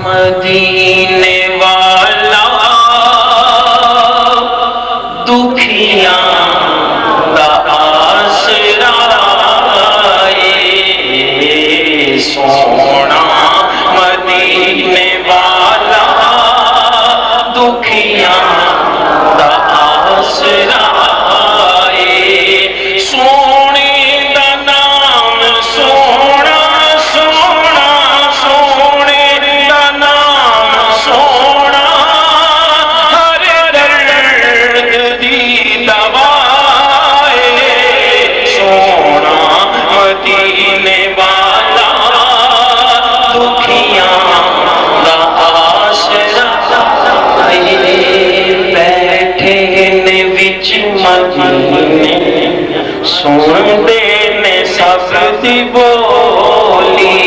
مدینے والا دکھیاں دا آسرا اے سونا مدینے والا دکھیاں دا آسرا اے سونے دا نام سونا سونا سونے دا نام سونا ہر درد دی دوا اے سونا مدینے والا دکھیاں دا آسرا بیٹھے نے وچ مدینے سن دے نے سب دی بولی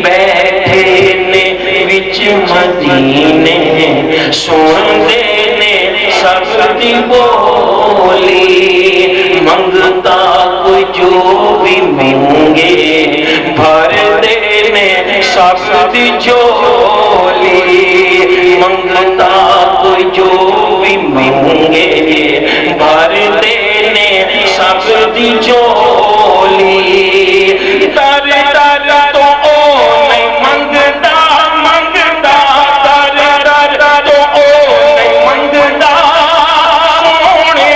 بیٹھے نے وچ مدینے سن دے نے سب دی بولی منگتا کوئی جو بھی منگے بھر دے نے سب دی جولی منگتا کوئی جو بھی منگے بھر دینے سب دی جولی در در تو او نہیں منگتا منگتا در در تو او نہیں منگتا سونے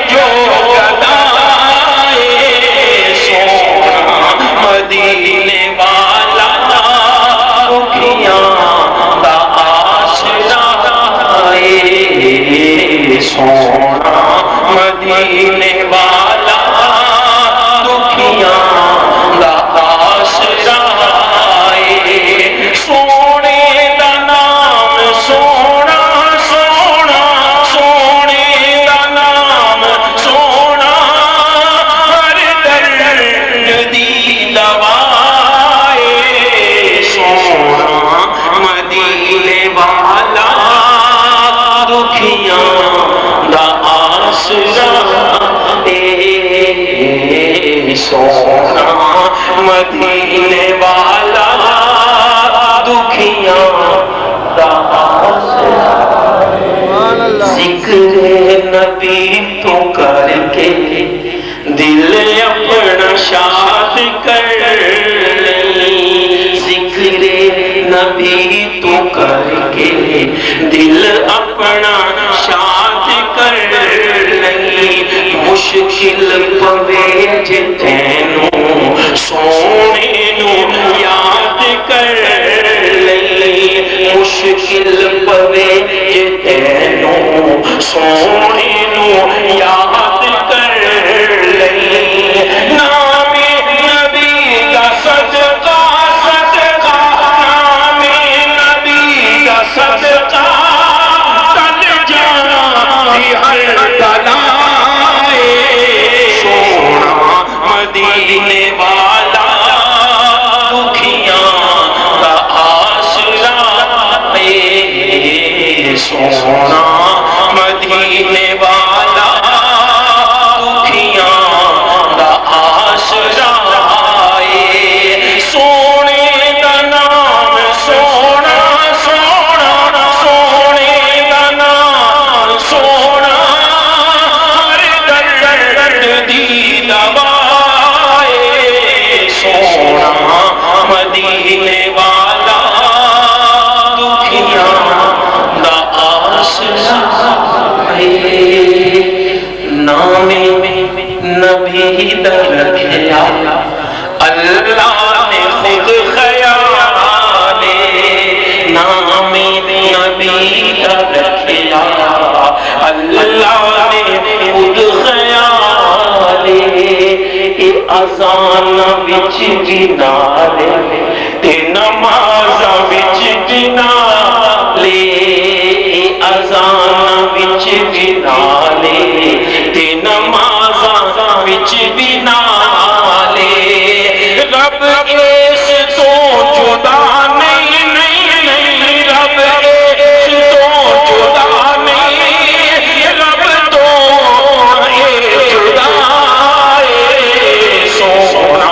جو گدائے سونا مدینے والا دکھیاں دا آسرا اے سونا مدینے والا دکھیاں دا آسرا اے سونے دا نام سونا سونا سونے دا نام سونا ہر درد دی دوا اے سونا مدینے والا دکھیاں دا آسرا اے سونا مدینے والا دکھیاں دا آسرا ذکر نبی تو کر کے دل اپنا شاد کر لیں ذکر نبی تو کر کے دل اپنا شاد کر لیں مشکل پوے جتینوں سونے نو یاد کر لیں مشکل پوے جتینوں سونے نو یاد کر لیں نام نبی کا صدقہ صدقہ نام نبی کا صدقہ تل جاتی ہر بلائے سونا مدینے والا دکھیاں دا آسرا اے سونا مدینے والا دکھیاں دا آسرا اے سونے دا نام سونا سونا سونے دا نام سونا ہر درد دی دوا اے سونا مدینے والا دکھیاں دا آسرا نام نبی دا رکھیا اللہ نے خود خیال نام نبی دا رکھیا اللہ نے خود خیال اے اذان وچ بھی نالے تے نماز وچ بھی نالے اے اذان وچ بھی نالے تے نماز وچ بھی نالے رب اس تو جدا نہیں نہیں نہیں رب اس تو جدا نہیں رب تو جدا سونا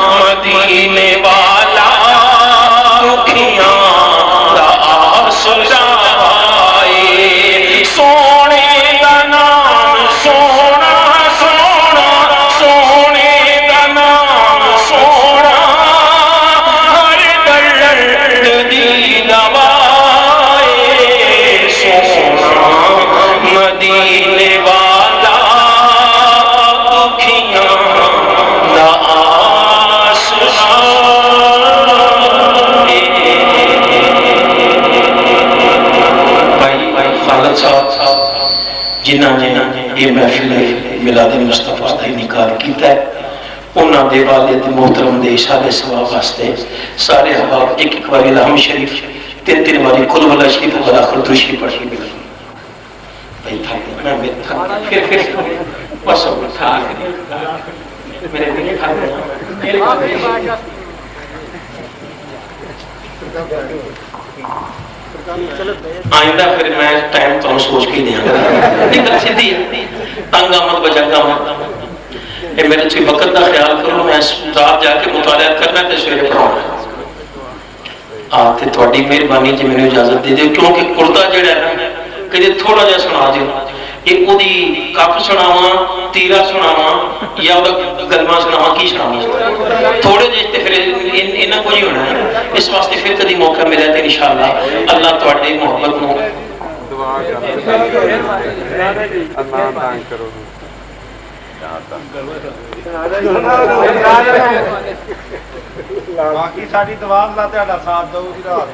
مدینے والا جنہوں نے یہ محفل میلاد مصطفیٰ کا انعقاد کیتا ہے انہوں دے والد محترم دے سارے ثواب واسطے سارے احباب ایک ایک بار الہم شریف تین تین باری کل والا شریف اور آخر درود شریف پڑھ کے بلا بھائی تھا میں پھر بس تھا میرے دل تھا آئندہ پھر میں ٹائم تو سوچ کے دیا گا سیدھی تنگ آمد بجنگ آمد میرے سے وقت کا خیال کرو میں رات جا کے مطالعہ کرنا تے سویرے پڑھاؤں تے تھوڑی مہربانی جی میں اجازت دے دیو کیونکہ کرتا جڑا ہے نا کہ تھوڑا جہا سنا دیو یہ وہی کپ سناواں تیرا سناواں یا گلما سناواں کی سناواں تھوڑے جہے تے پھر انہاں کو ہی ہونا ہے اس واسطے پھر کدی موقع ملے تے انشاءاللہ اللہ تواڈی محبت نو دعا کرو باقی ساری دعا اللہ تہاڈا ساتھ دو گی رات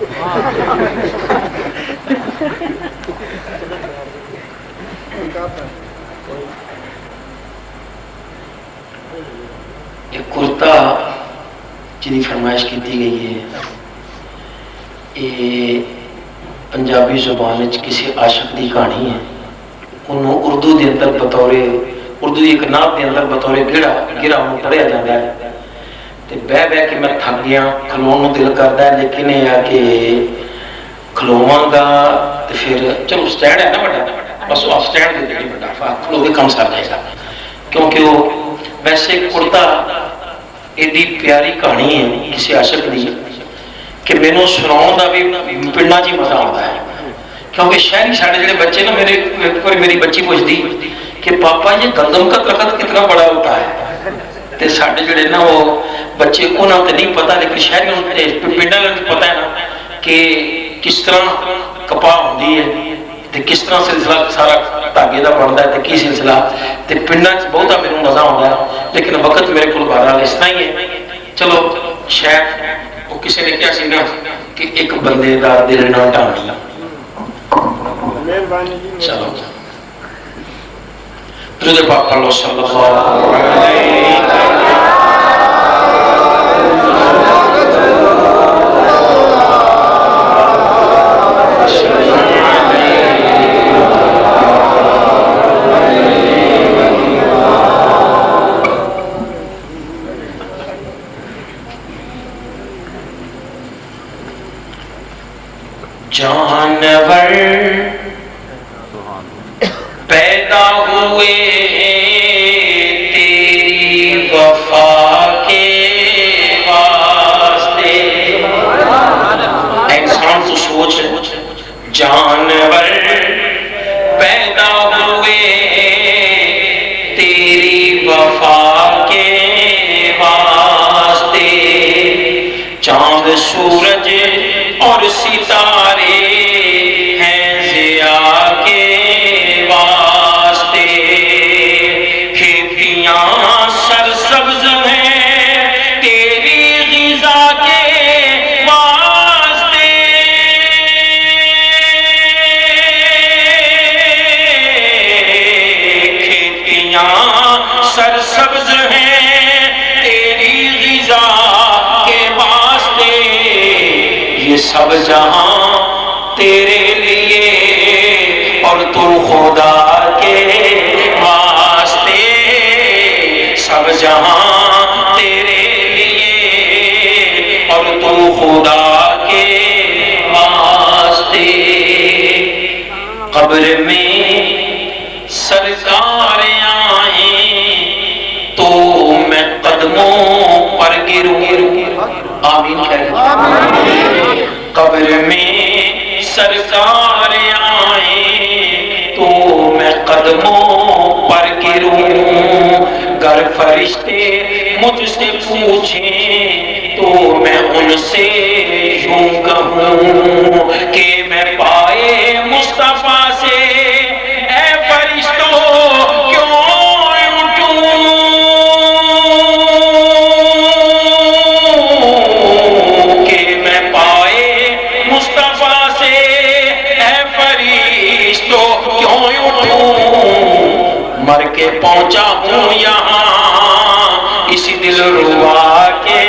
یہ کرتا جنی فرمائش کی گئی ہے یہ پنجابی زبان کسی عاشق دی کہانی ہے انہوں اردو دے اندر بطور اردو ایک نعت دے اندر بطور گرا انہوں پڑھیا جاتا ہے بہ بہ کے میں تھک گیا کھلون دل کرتا ہے لیکن یہ ہے کہ کھلواں گا تو پھر چلو سٹینڈ ہے نا بڑا بس وہ سٹینڈ دے دیکھیں بڑا کھلو کے کم سر جائے گا کیونکہ وہ ویسے کرتا ایڈی پیاری کہانی ہے کسی عاشق دی کہ میں نے سناؤں دا بھی پڑھنا جی مزہ آتا ہے کیونکہ شہری ساڑھے جڑے بچے نا میری بچی پوچھتی کہ پاپا یہ گندم کا درخت کتنا بڑا ہوتا ہے تے ساڑھے جڑے نا وہ بچے انہوں تے نہیں پتا لیکن شہریوں پنڈا میں پتا ہے نا کہ کس طرح کپاہ ہوندی ہے تے کس طرح سلسلہ سارا تاگے دا بنتا ہے تے کی سلسلہ تے پنڈا بہت میرے مزہ آتا ہے لیکن وقت میرے کو بہرحال اس طرح ہی ہے چلو شاید وہ کسی نے کیا سی نا کہ ایک بندے دا دل نہ ٹانی چلو درود پاک پڑھ لو صلی اللہ علیہ جانور پیدا ہوئے تیری وفا کے واسطے انسان تو سوچ جانور پیدا ہوئے تیری وفا کے واسطے چاند سورج اور ستارے ہیں ضیاء کے واسطے کھیتیاں سرسبز ہیں تیری غذا کے واسطے کھیتیاں سرسبز ہیں تیری غذا کے واسطے یہ سب جہاں تیرے لیے اور تو خدا کے واسطے سب جہاں تیرے لیے اور تو خدا کے واسطے قبر میں سرکار آئیں تو میں قدموں پر گروں آمین قبر میں سرکار آئیں تو میں قدموں پر گروں گر فرشتے مجھ سے پوچھیں تو میں ان سے یوں کہوں کہ میں پائے مصطفیٰ سے اے فرشتوں کیوں کیوں کے پہنچا ہوں یہاں اسی دل ربا کے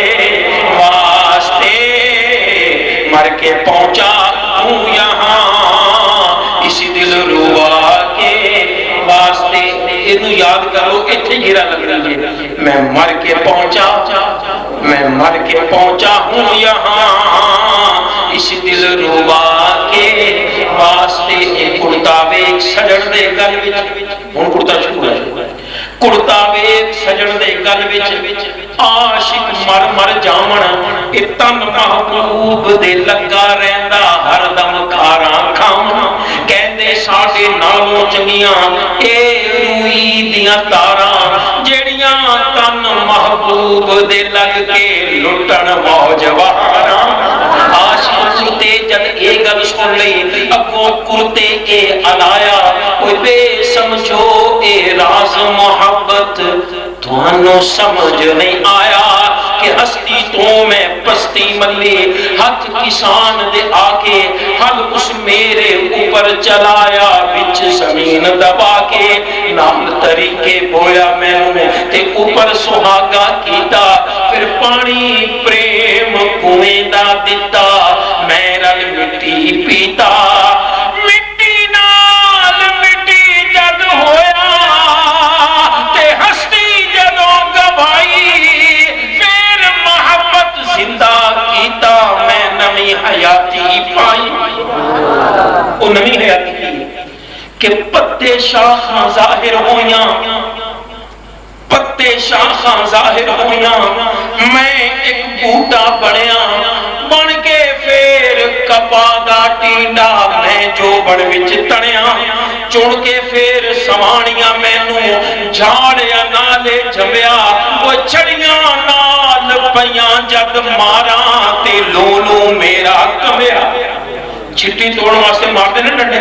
واسطے، مر کے پہنچا ہوں یہاں اسی دل ربا کے واسطے۔ انہوں یاد کرو اتنے گرا لگ رہی ہے، میں مر کے پہنچا ہوں یہاں اسی دل ربا کے واسطے۔ کڑتا ویک سجن دے گل وچ، ہن کڑتا شروع ہے، کڑتا ویک سجن دے گل وچ عاشق مر مر جاون، اے تن محبوب دے لگا رہندا ہر دم کھاراں کھاون، کہندے ساڈے نالوں چنگیاں اے روئی دیاں تاراں جیڑیاں تن محبوب دے لگ کے لٹن موج وہاراں۔ عاشق کرتے جد اے گل سن لئی اگوں کرتے اے علایا، کوئی بے سمجھو اے راز محبت تھانوں سمجھ نہیں آیا کہ ہستی تو میں پستی ملی، ہاتھ کسان دے آکے حل اس میرے اوپر چلایا، بچ زمین دبا کے نام طریقے بویا میں تے اوپر سہاگا کیتا، پھر پانی پریم کنویں دا دتا، میں رل مٹی پیتا، مٹی نال مٹی جد ہویا تے ہستی جدوں گوائی، پھر محبت زندہ کیتا، میں نمی حیاتی پائی۔ وہ نمی حیاتی کی کہ پتے شاخاں ظاہر ہویاں، پتے شاخاں ظاہر ہویاں، میں ایک بوٹا بنیا، بن کے پھر کپا دا ٹینڈا میں جو بڑ وچ تڑیا، چڑ کے پھر سوانیاں مینوں جھاڑیا نالے جمیا، وہ چھڑیاں نال پیاں جد ماراں تے لولو میرا کمیا۔ چھٹی توڑ واسطے مار دے نا ڈنڈے،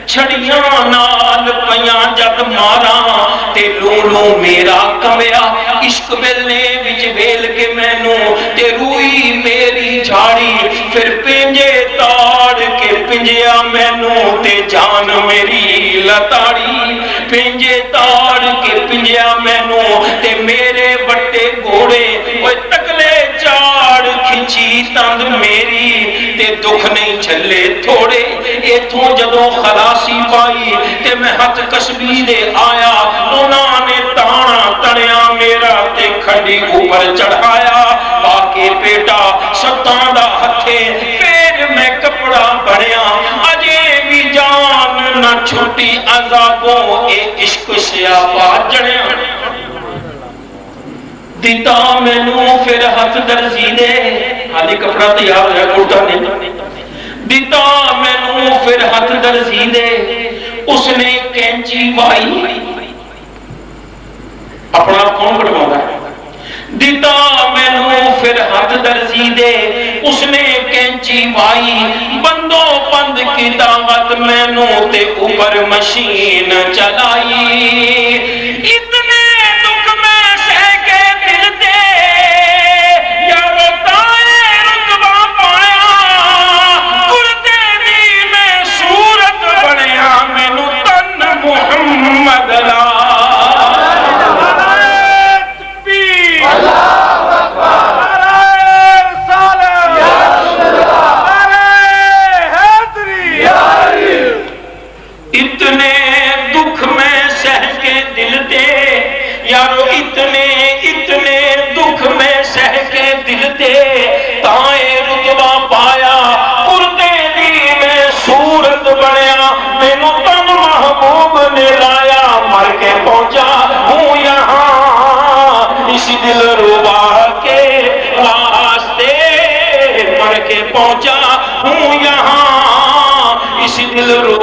چھڑیاں نال پیاں جد ماراں تے لولو میرا کمیا، عشق ویلنے وچ ویل کے مینوں تے روئی میری جھاڑی، پھر پنجے تاڑ کے پنجیا مینوں تے جان میری لتاڑی، پنجے تاڑ کے پنجیا مینوں تے میرے بٹے گھوڑے، وہ تکلے چاڑ کھچی تند میری تے دکھ نہیں جھلے تھوڑے، ایتھوں جدوں خلاصی پائی تے میں ہاتھ کسبی دے آیا، انہاں نے تانا تنیا میرا تے کھڑی اوپر چڑھایا، باقی پیٹا ستاں دا ہتھے، پھر میں کپڑا بنیا، اجے بھی جان نہ چھوٹی عذابوں اے عشق سیاپا جڑیا۔ دیتا مینوں پھر ہاتھ درزی دے، حالی کپڑا تیار ہے کرتا نہیں، دیتا مینوں پھر ہاتھ درزی دے، اس نے کینچی وائی، اپنا کون کٹوا ہے، دیتا مینوں پھر ہاتھ درزی دے، اس نے کینچی وائی، بندو بند کی دعوت مینوں تے اوپر مشین چلائی، اتنے دکھ میں سہ کے دل دے یارو تائے رتبہ پایا، کرتے دی میں صورت بنیا، مینوں تن محمد لا دل ربا کے واسطے، مر کے پہنچا ہوں یہاں اسی دل ربا